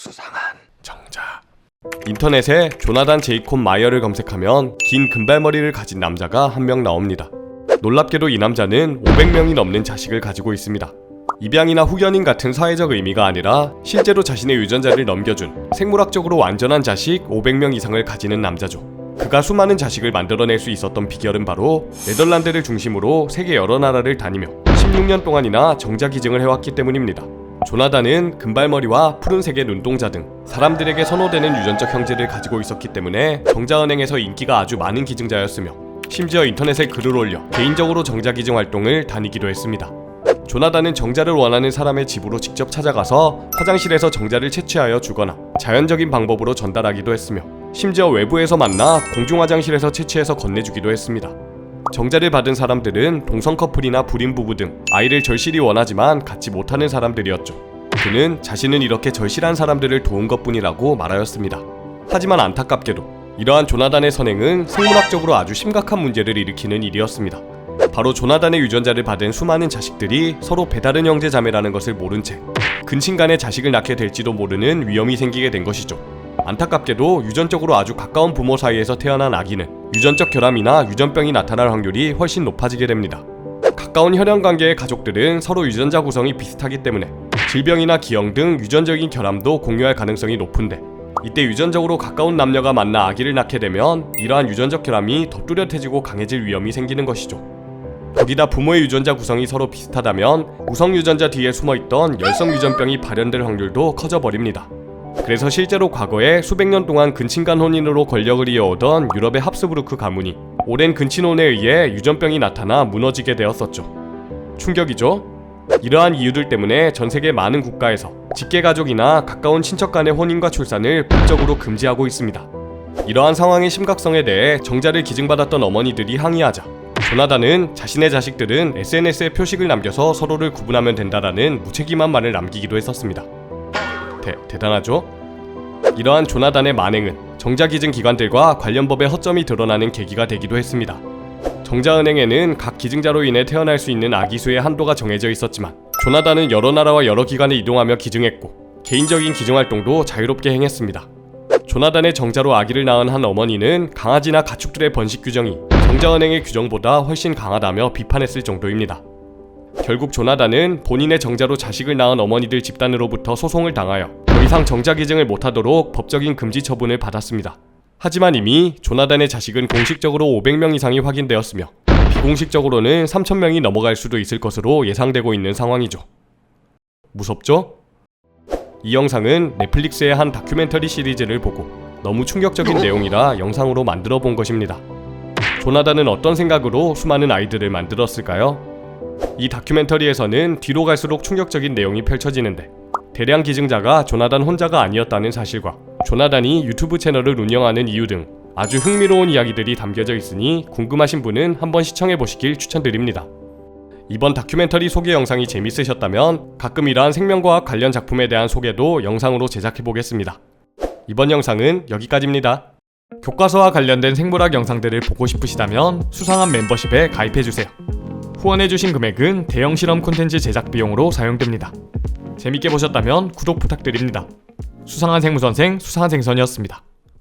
수상한 정자. 인터넷에 조나단 제이콥 마이어를 검색하면 긴 금발머리를 가진 남자가 한 명 나옵니다. 놀랍게도 이 남자는 500명이 넘는 자식을 가지고 있습니다. 입양이나 후견인 같은 사회적 의미가 아니라 실제로 자신의 유전자를 넘겨준 생물학적으로 완전한 자식 500명 이상을 가지는 남자죠. 그가 수많은 자식을 만들어낼 수 있었던 비결은 바로 네덜란드를 중심으로 세계 여러 나라를 다니며 16년 동안이나 정자 기증을 해왔기 때문입니다. 조나단은 금발머리와 푸른색의 눈동자 등 사람들에게 선호되는 유전적 형질을 가지고 있었기 때문에 정자은행에서 인기가 아주 많은 기증자였으며 심지어 인터넷에 글을 올려 개인적으로 정자 기증 활동을 다니기도 했습니다. 조나단은 정자를 원하는 사람의 집으로 직접 찾아가서 화장실에서 정자를 채취하여 주거나 자연적인 방법으로 전달하기도 했으며 심지어 외부에서 만나 공중화장실에서 채취해서 건네주기도 했습니다. 정자를 받은 사람들은 동성 커플이나 불임 부부 등 아이를 절실히 원하지만 갖지 못하는 사람들이었죠. 그는 자신은 이렇게 절실한 사람들을 도운 것뿐이라고 말하였습니다. 하지만 안타깝게도 이러한 조나단의 선행은 생물학적으로 아주 심각한 문제를 일으키는 일이었습니다. 바로 조나단의 유전자를 받은 수많은 자식들이 서로 배다른 형제 자매라는 것을 모른 채 근친간에 자식을 낳게 될지도 모르는 위험이 생기게 된 것이죠. 안타깝게도 유전적으로 아주 가까운 부모 사이에서 태어난 아기는 유전적 결함이나 유전병이 나타날 확률이 훨씬 높아지게 됩니다. 가까운 혈연관계의 가족들은 서로 유전자 구성이 비슷하기 때문에 질병이나 기형 등 유전적인 결함도 공유할 가능성이 높은데 이때 유전적으로 가까운 남녀가 만나 아기를 낳게 되면 이러한 유전적 결함이 더 뚜렷해지고 강해질 위험이 생기는 것이죠. 거기다 부모의 유전자 구성이 서로 비슷하다면 우성 유전자 뒤에 숨어있던 열성 유전병이 발현될 확률도 커져버립니다. 그래서 실제로 과거에 수백 년 동안 근친간 혼인으로 권력을 이어오던 유럽의 합스부르크 가문이 오랜 근친혼에 의해 유전병이 나타나 무너지게 되었었죠. 충격이죠? 이러한 이유들 때문에 전 세계 많은 국가에서 직계가족이나 가까운 친척 간의 혼인과 출산을 법적으로 금지하고 있습니다. 이러한 상황의 심각성에 대해 정자를 기증받았던 어머니들이 항의하자 조나단은 자신의 자식들은 SNS에 표식을 남겨서 서로를 구분하면 된다라는 무책임한 말을 남기기도 했었습니다. 대단하죠? 이러한 조나단의 만행은 정자기증 기관들과 관련 법의 허점이 드러나는 계기가 되기도 했습니다. 정자은행에는 각 기증자로 인해 태어날 수 있는 아기 수의 한도가 정해져 있었지만 조나단은 여러 나라와 여러 기관에 이동하며 기증했고 개인적인 기증 활동도 자유롭게 행했습니다. 조나단의 정자로 아기를 낳은 한 어머니는 강아지나 가축들의 번식 규정이 정자은행의 규정보다 훨씬 강하다며 비판했을 정도입니다. 결국 조나단은 본인의 정자로 자식을 낳은 어머니들 집단으로부터 소송을 당하여 더 이상 정자 기증을 못하도록 법적인 금지 처분을 받았습니다. 하지만 이미 조나단의 자식은 공식적으로 500명 이상이 확인되었으며 비공식적으로는 3000명이 넘어갈 수도 있을 것으로 예상되고 있는 상황이죠. 무섭죠? 이 영상은 넷플릭스의 한 다큐멘터리 시리즈를 보고 너무 충격적인 내용이라 영상으로 만들어 본 것입니다. 조나단은 어떤 생각으로 수많은 아이들을 만들었을까요? 이 다큐멘터리에서는 뒤로 갈수록 충격적인 내용이 펼쳐지는데 대량 기증자가 조나단 혼자가 아니었다는 사실과 조나단이 유튜브 채널을 운영하는 이유 등 아주 흥미로운 이야기들이 담겨져 있으니 궁금하신 분은 한번 시청해보시길 추천드립니다. 이번 다큐멘터리 소개 영상이 재밌으셨다면 가끔 이러한 생명과학 관련 작품에 대한 소개도 영상으로 제작해보겠습니다. 이번 영상은 여기까지입니다. 교과서와 관련된 생물학 영상들을 보고 싶으시다면 수상한 멤버십에 가입해주세요. 후원해주신 금액은 대형 실험 콘텐츠 제작 비용으로 사용됩니다. 재밌게 보셨다면 구독 부탁드립니다. 수상한 생물선생 수상한 생선이었습니다.